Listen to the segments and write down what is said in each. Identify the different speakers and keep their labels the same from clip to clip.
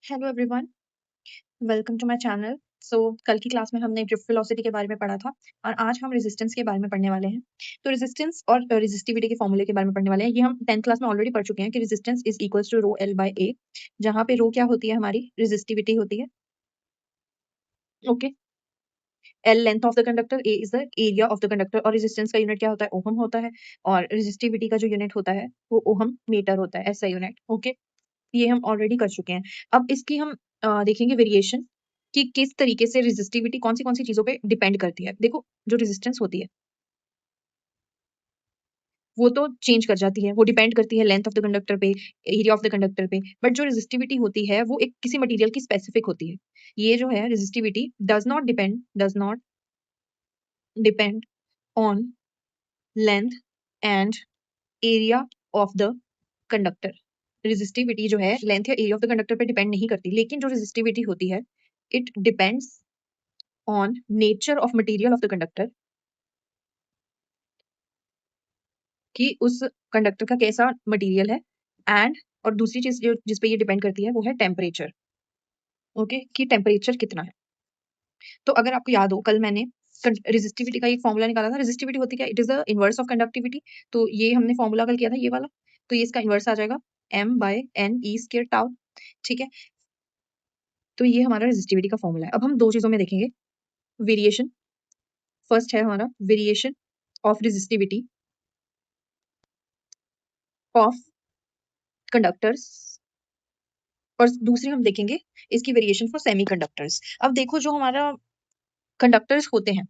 Speaker 1: Hello everyone, welcome to my channel. कल की class में हमने ड्रिफ्ट वेलोसिटी के बारे में पढ़ा था और आज हम रेजिस्टेंस के बारे में पढ़ने वाले हैं। तो रेजिस्टेंस और रेजिस्टिविटी के फॉर्मूले के बारे में पढ़ने वाले हैं। ये हम 10th क्लास में ऑलरेडी पढ़ चुके हैं कि resistance is equals to rho L by A, जहाँ पे रो क्या होती है, हमारी रेजिस्टिविटी होती है। Okay, L length of the conductor, A is the area of the conductor और रेजिस्टेंस का यूनिट क्या होता है, ओहम होता है। और रेजिस्टिविटी का जो यूनिट होता है वो ओहम मीटर होता है, ऐसा यूनिट। ओके, ये हम ऑलरेडी कर चुके हैं। अब इसकी हम देखेंगे वेरिएशन कि किस तरीके से रेजिस्टिविटी कौन सी चीजों पे डिपेंड करती है। देखो, जो रेजिस्टेंस होती है वो तो चेंज कर जाती है, वो डिपेंड करती है लेंथ ऑफ द कंडक्टर पे, एरिया ऑफ द कंडक्टर पे। बट जो रेजिस्टिविटी होती है वो एक किसी मटेरियल की स्पेसिफिक होती है। ये जो है resistivity does not depend on length and area of the conductor. Resistivity जो है लेंथ या एरिया ऑफ द कंडक्टर पे डिपेंड नहीं करती, लेकिन जो रेजिस्टिविटी होती है it depends on nature of material of the conductor, कि उस कंडक्टर का कैसा मटेरियल है। एंड और दूसरी चीज जो जिस पे ये डिपेंड करती है वो है टेम्परेचर। ओके, कि टेम्परेचर कितना है। तो अगर आपको याद हो, कल मैंने रेजिस्टिविटी का एक फॉर्मूला निकाला था। रेजिस्टिविटी होती क्या, it is the inverse of conductivity. तो ये हमने फॉर्मूला कल किया था, ये वाला। तो ये इसका इनवर्स आ जाएगा m/n(e²τ). ठीक है, तो ये हमारा रेजिस्टिविटी का फॉर्मूला है। अब हम दो चीजों में देखेंगे वेरिएशन। फर्स्ट है हमारा variation of resistivity of conductors और दूसरी हम देखेंगे इसकी वेरिएशन फॉर सेमी कंडक्टर्स। अब देखो, जो हमारा कंडक्टर्स होते हैं,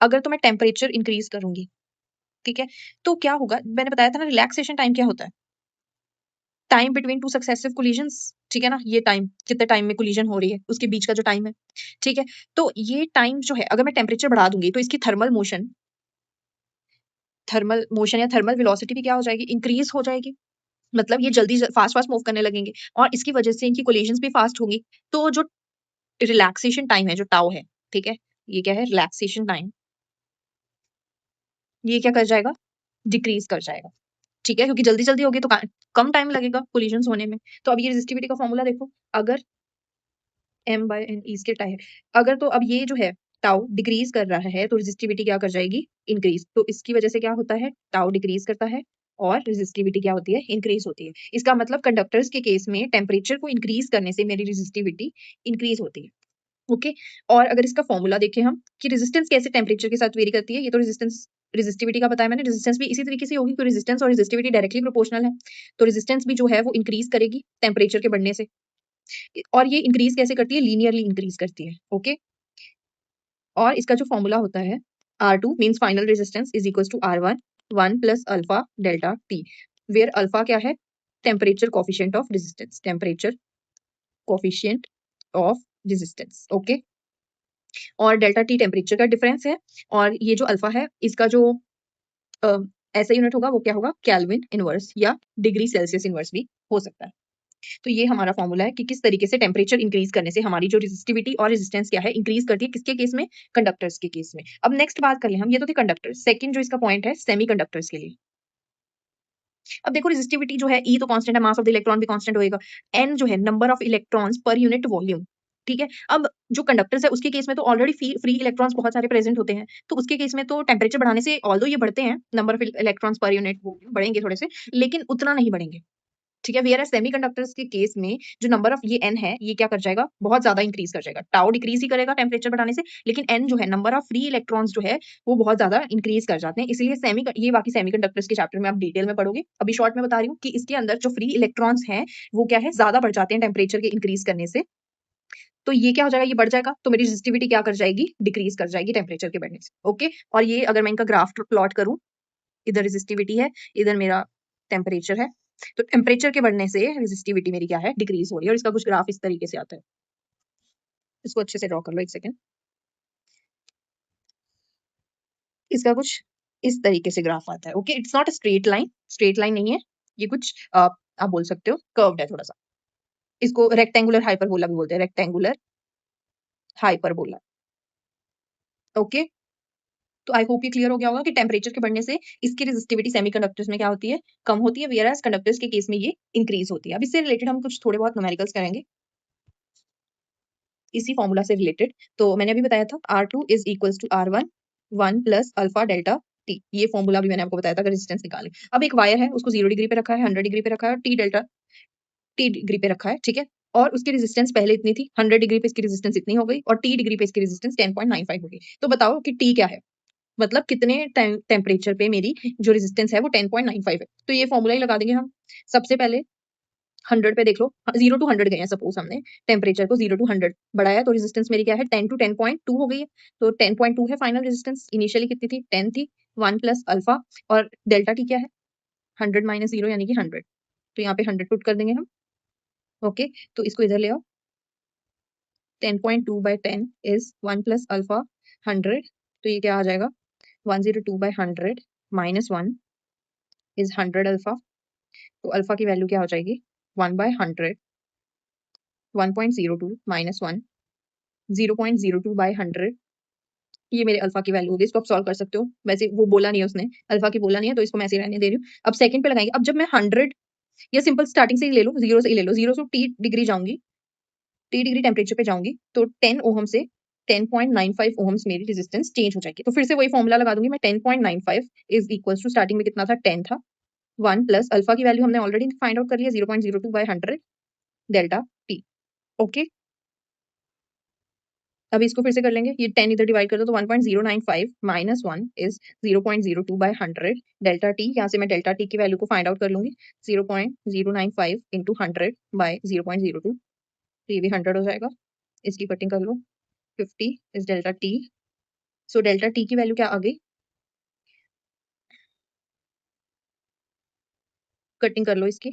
Speaker 1: अगर तो मैं टेम्परेचर इंक्रीज करूंगी, ठीक है, तो क्या होगा, मैंने बताया था ना, रिलैक्सेशन टाइम क्या होता है, time between two successive collisions. ठीक है ना, ये टाइम कितने टाइम में कोलिजन हो रही है उसके बीच का जो टाइम है। ठीक है, तो ये टाइम जो है अगर मैं टेम्परेचर बढ़ा दूंगी तो इसकी थर्मल मोशन या थर्मल वेलोसिटी भी क्या हो जाएगी, इंक्रीज हो जाएगी। मतलब ये जल्दी फास्ट फास्ट मूव करने लगेंगे और इसकी वजह से इनकी कोलिजन्स भी फास्ट होंगी। तो जो रिलैक्सेशन टाइम है, जो टाउ है, ठीक है, ये क्या है, रिलैक्सेशन टाइम, ये क्या कर जाएगा, डिक्रीज कर जाएगा। ठीक है, क्योंकि जल्दी जल्दी होगी तो कम टाइम लगेगा कोलिजन्स होने में। तो अब ये रेजिस्टिविटी का फॉर्मूला देखो, अगर m/n इसके टाइम, अगर तो अब ये जो है टाउ डिक्रीज कर रहा है तो रेजिस्टिविटी क्या कर जाएगी, इंक्रीज। तो इसकी वजह से क्या होता है, टाउ डिक्रीज करता है और रेजिस्टिविटी क्या होती है, इंक्रीज होती है। इसका मतलब कंडक्टर्स के केस में टेम्परेचर को इंक्रीज करने से मेरी रेजिस्टिविटी इंक्रीज होती है। ओके, और अगर इसका फॉर्मूला देखें हम कि रेजिस्टेंस कैसे टेम्परेचर के साथ वेरी करती है, ये तो रेजिस्टिविटी का बताया मैंने। रेजिस्टेंस भी इसी तरीके से होगी, तो रेजिस्टेंस और रेजिस्टिविटी डायरेक्टली प्रोपोर्शनल है। तो रेजिस्टेंस भी जो है वो इंक्रीज करेगी टेम्परेचर के बढ़ने से, और ये इंक्रीज कैसे करती है, लीनियरली इंक्रीज करती है। ओके, और इसका जो फॉर्मूला होता है R2 means final resistance is equal to R1 1 plus alpha delta T, where alpha क्या है, temperature coefficient of resistance, temperature coefficient of resistance. Okay, और डेल्टा टी टेम्परेचर का डिफरेंस है, और ये जो अल्फा है इसका जो अ, ऐसा यूनिट होगा वो क्या होगा, केल्विन इनवर्स या डिग्री सेल्सियस इनवर्स भी हो सकता है। तो ये हमारा फॉर्मूला है कि किस तरीके से टेम्परेचर इंक्रीज करने से हमारी जो रेजिस्टिविटी और रेजिस्टेंस क्या है, इंक्रीज करती है, किसके केस में, कंडक्टर्स के केस में। अब नेक्स्ट बात कर ले हम, ये तो थे कंडक्टर। सेकंड जो इसका पॉइंट है सेमी कंडक्टर्स के लिए। अब देखो, रेजिस्टिविटी जो है, ई तो कांस्टेंट है, मास ऑफ द इलेक्ट्रॉन भी कांस्टेंट होएगा, एन जो है number of electrons per unit volume. ठीक है, अब जो कंडक्टर्स है उसके केस में तो ऑलरेडी फ्री इलेक्ट्रॉन्स बहुत सारे प्रेजेंट होते हैं, तो उसके केस में तो टेम्परेचर बढ़ाने से ऑल्दो ये बढ़ते हैं, number of electrons per unit volume बढ़ेंगे थोड़े से, लेकिन उतना नहीं बढ़ेंगे। ठीक है, वेयर सेमीकंडक्टर्स के केस में जो नंबर ऑफ ये एन है, ये क्या कर जाएगा, बहुत ज्यादा इंक्रीज कर जाएगा। टाउ डिक्रीज ही करेगा टेम्परेचर बढ़ाने से, लेकिन एन जो है नंबर ऑफ फ्री इलेक्ट्रॉन्स जो है वो बहुत ज्यादा इंक्रीज कर जाते हैं। इसलिए ये बाकी सेमीकंडक्टर्स के चैप्टर में आप डिटेल में पढ़ोगे, अभी शॉर्ट में बता रही हूँ कि इसके अंदर जो फ्री इलेक्ट्रॉन्स हैं वो क्या है, ज्यादा बढ़ जाते हैं टेम्परेचर के इंक्रीज करने से। तो ये क्या हो जाएगा, ये बढ़ जाएगा, तो मेरी रेजिस्टिविटी क्या कर जाएगी, डिक्रीज कर जाएगी टेम्परेचर के बढ़ने से। ओके, और ये अगर मैं इनका ग्राफ प्लॉट करूं, इधर रेजिस्टिविटी है, इधर मेरा टेम्परेचर है, तो टेम्परेचर के बढ़ने से रेजिस्टिविटी मेरी क्या है, डिक्रीज हो रही है। और इसका कुछ ग्राफ इस तरीके से आता है, इसको अच्छे से ड्रॉ कर लो, एक सेकेंड। इसका कुछ इस तरीके से ग्राफ आता है। Okay, it's not a straight line नहीं है, ये कुछ आप बोल सकते हो कर्व्ड है थोड़ा सा। इसको रेक्टेंगुलर हाइपरबोला भी बोलते हैं, रेक्टेंगुलर हाइपरबोला। ओके, तो आई होप ये क्लियर हो गया होगा कि टेम्परेचर के बढ़ने से इसकी रेजिस्टिविटी सेमीकंडक्टर्स में क्या होती है, कम होती है, वेयर एज कंडक्टर्स के केस में ये इंक्रीज होती है। अब इससे रिलेटेड हम कुछ थोड़े बहुत न्यूमेरिकल्स करेंगे। इसी फॉर्मूला से रिलेटेड। तो मैंने अभी बताया था R2 is equals to R1 1 plus alpha delta T. ये फॉर्मूला भी मैंने आपको बताया था अगर रेजिस्टेंस निकालें। अब एक वायर है, उसको 0 डिग्री पे रखा है, 100 डिग्री पे रखा है और टी डिग्री पे रखा है, ठीक है। और उसकी रेजिस्टेंस पहले इतनी थी, 100 डिग्री पे इसकी रेजिस्टेंस इतनी हो गई और टी डिग्री पे इसकी रेजिस्टेंस 10.95 हो गई। तो बताओ कि टी क्या है, मतलब कितने टेम्परेचर पे मेरी जो रेजिस्टेंस है वो 10.95 है। तो ये फॉर्मूला ही लगा देंगे हम। सबसे पहले 100 पे देख लो, 0 टू 100 गए हैं, सपोज हमने टेम्परेचर को 0 टू 100 बढ़ाया तो रेजिस्टेंस मेरी क्या है 10 टू 10.2 हो गई है। तो 10.2 है फाइनल रेजिस्टेंस, इनिशियली कितनी थी 10 थी, 1 प्लस अल्फा और डेल्टा टी क्या है 100 माइनस 0 यानी कि 100। तो यहाँ पे 100 पुट कर देंगे हम। ओके, तो इसको इधर ले आओ, 10.2 बाई 10 इज 1 प्लस अल्फा 100। तो ये क्या आ जाएगा 102 बाई 100 माइनस 1 इज 100 अल्फा। तो अल्फा की वैल्यू क्या हो जाएगी 1 बाय 100, 1.02 माइनस 1, 0.02 बाय 100। ये मेरे अल्फा की वैल्यू होगी। इसको आप सॉल्व कर सकते हो, वैसे वो बोला नहीं है उसने, अल्फा की बोला नहीं है तो इसको मैं ऐसे रहने दे रही हूँ। अब सेकंड पे लगाएंगे। अब जब मैं 100 या सिंपल स्टार्टिंग से ही ले लो, 0 से ही ले लो, 0 से टी डिग्री जाऊंगी, टी डिग्री टेम्परेचर पे जाऊंगी तो 10 ओहम से 10.95 ओहम्स मेरी रेजिस्टेंस चेंज हो जाएगी। तो फिर से वही फॉर्मूला लगा दूंगी मैं, 10.95 इज इक्वल्स टू स्टार्टिंग में कितना था 10 था, 1 प्लस अल्फा की वैल्यू हमने ऑलरेडी फाइंड आउट कर लिया 0.02 बाय 100 डेल्टा टी। ओके, अभी इसको फिर से कर लेंगे। ये 10 इधर डिवाइड कर दो तो 1.095 minus 1 is 0.02 by 100 delta T. यहाँ से मैं डेल्टा टी की वैल्यू को फाइंड आउट कर लूंगी, 0.095 इंटू 100 बाय 0.02। तो ये भी 100 हो जाएगा। इसकी कटिंग कर लो, 50 is delta T. So delta T की वैल्यू क्या आ गई, कटिंग कर लो इसकी,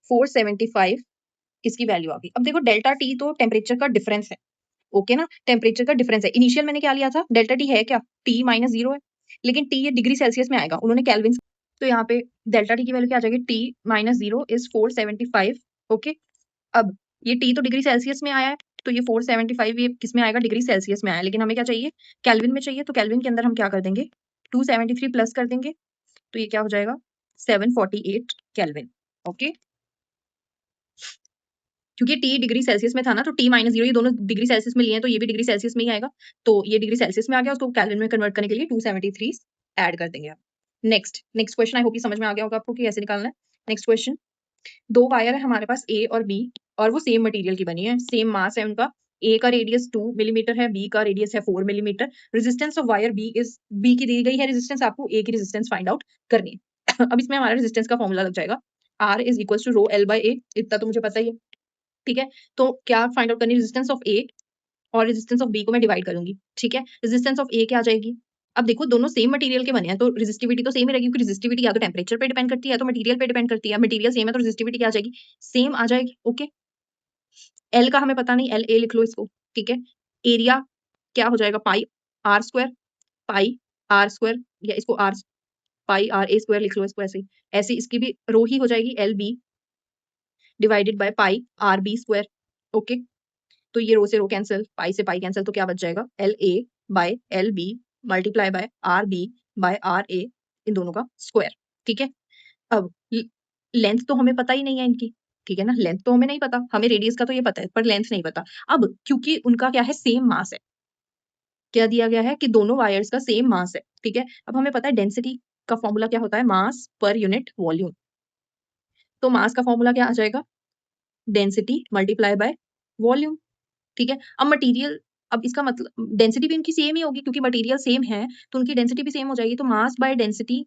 Speaker 1: 475 इसकी वैल्यू आ गई। अब देखो डेल्टा टी तो टेम्परेचर का डिफरेंस है, ओके ना, टेम्परेचर का डिफरेंस है। इनिशियल मैंने क्या लिया था, डेल्टा टी है क्या, टी माइनस 0 है, लेकिन टी ये डिग्री सेल्सियस में आएगा, उन्होंने केल्विन। तो यहाँ पे डेल्टा टी की वैल्यू क्या आ जाएगी, टी माइनस 0 इज 475। ओके, अब ये टी तो डिग्री सेल्सियस में आया है तो ये 475 ये किस में आएगा, डिग्री सेल्सियस में आया, लेकिन हमें क्या चाहिए केल्विन में चाहिए। तो केल्विन के अंदर हम क्या कर देंगे 273 प्लस कर देंगे, तो ये क्या हो जाएगा 748 केल्विन। ओके, क्योंकि टी डिग्री सेल्सियस में था ना, तो टी माइनस 0 ये दोनों डिग्री सेल्सियस में लिए हैं तो ये भी डिग्री सेल्सियस में ही आएगा। तो ये डिग्री सेल्सियस में आ गया, उसको केल्विन में कन्वर्ट करने के लिए 273 ऐड कर देंगे आप। नेक्स्ट नेक्स्ट क्वेश्चन, आई होप ये समझ में आ गया होगा आपको कि कैसे निकालना है। नेक्स्ट क्वेश्चन, दो वायर है हमारे पास ए और बी और वो सेम मटेरियल की बनी है, सेम मास है उनका। ए का रेडियस 2 मिलीमीटर है, बी का रेडियस है 4 millimetre. Resistance of wire B is, B की दी गई है रेजिस्टेंस, आपको ए की रेजिस्टेंस फाइंड आउट करनी है। अब इसमें हमारा रेजिस्टेंस का फॉर्मूला लग जाएगा, R is equal to rho L by A, इतना तो मुझे पता ही है, ठीक है। तो क्या फाइंड आउट करनी, रेजिस्टेंस ऑफ ए और रेजिस्टेंस ऑफ बी को मैं डिवाइड करूंगी, ठीक है। रेजिस्टेंस ऑफ ए क्या आ जाएगी, अब देखो दोनों सेम मटेरियल के बने हैं तो रेजिस्टिविटी तो सेम ही रहेगी, क्योंकि रेजिस्टिविटी या तो टेम्परेचर पे डिपेंड करती है या तो मटेरियल पे डिपेंड करती है। मटेरियल सेम है तो रेजिस्टिविटी क्या आ जाएगी, सेम आ जाएगी। ओके, एल का हमें पता नहीं, एल ए लिख लो इसको, ठीक है। एरिया क्या हो जाएगा pi R square, pi R square, या इसको R pi R A square लिख लो, इसको ऐसे ऐसे इसकी भी रो ही हो जाएगी, L B divided by pi R B square. Okay, तो ये रो से रो कैंसिल, पाई से पाई कैंसिल, तो क्या बच जाएगा L A by L B multiply by R B by R A, इन दोनों का स्क्वायर, ठीक है। अब लेंथ तो हमें पता ही नहीं है इनकी, ठीक है ना, लेंथ तो हमें नहीं पता, हमें रेडियस का तो ये पता है पर लेंथ नहीं पता। अब क्योंकि उनका क्या है सेम मास है, क्या दिया गया है कि दोनों वायर्स का सेम मास है, ठीक है। अब हमें पता है डेंसिटी का फॉर्मूला क्या होता है, मास पर यूनिट वॉल्यूम। तो मास का फॉर्मूला क्या आ जाएगा, डेंसिटी मल्टीप्लाई बाय वॉल्यूम, ठीक है। अब मटेरियल, अब इसका मतलब डेंसिटी भी इनकी सेम ही होगी क्योंकि मटेरियल सेम है तो उनकी डेंसिटी भी सेम हो जाएगी। तो mass by density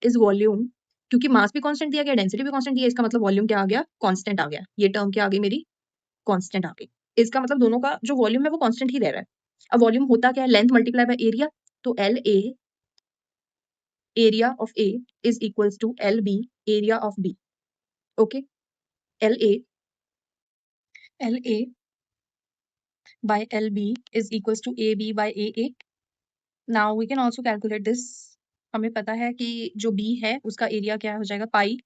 Speaker 1: is volume, क्योंकि मास भी कांस्टेंट दिया गया, डेंसिटी भी कांस्टेंट दिया, इसका मतलब वॉल्यूम क्या आ गया, कांस्टेंट आ गया। ये टर्म क्या आ गई मेरी, कांस्टेंट आ गई। इसका मतलब दोनों का जो वॉल्यूम है वो कांस्टेंट ही रह रहा है। अब वॉल्यूम होता क्या है, लेंथ मल्टीप्लाई बाय एरिया, तो L A area of A is equals to L B area of B. Okay, L A by LB is equals to AB by AA. Now we can also calculate this. हमें पता है कि जो B है उसका area क्या हो जाएगा, pi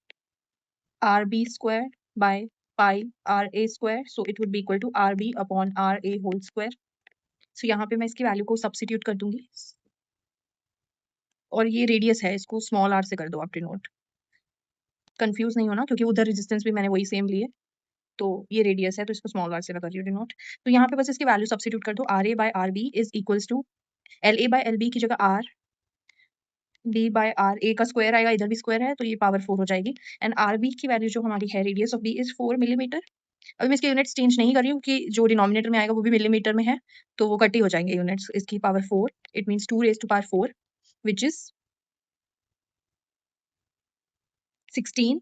Speaker 1: R B square by pi R A square, so it would be equal to R B upon R A whole square. So यहाँ पे मैं इसकी वैल्यू को सब्स्टिट्यूट कर दूंगी, और ये रेडियस है, इसको स्मॉल r से कर दो आप डिनोट। कंफ्यूज नहीं होना क्योंकि उधर रेजिस्टेंस भी मैंने वही सेम लिए। तो ये रेडियस है तो इसको स्मॉल r से मैं कर रही हूँ डिनोट। तो यहाँ पे बस इसकी वैल्यू सब्स्टिट्यूट कर दो, RA by RB is equals to LA by LB की जगह R, B by R, A का स्क्वायर आएगा, इधर भी स्क्वायर है तो ये पावर 4 हो जाएगी। एंड RB की वैल्यू जो हमारी है, radius of B is 4 millimetre. अभी मैं इसके यूनिट्स चेंज नहीं कर रही हूँ कि जो डिनोमिनेटर में आएगा वो भी मिलीमीटर में है, तो वो कट ही हो जाएंगे यूनिट्स। इसकी power 4, it means 2 raise to power 4 which is 16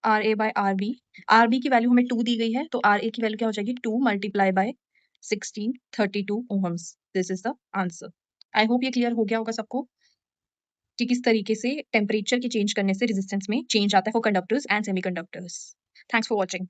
Speaker 1: RA by RB। RB की वैल्यू हमें 2 दी गई है तो RA की वैल्यू क्या हो जाएगी, 2 multiply by 16, 32 ohms. This is the answer. I hope ये क्लियर हो गया होगा सबको कि किस तरीके से टेम्परेचर के चेंज करने से रेजिस्टेंस में चेंज आता है for conductors and semiconductors. Thanks for watching.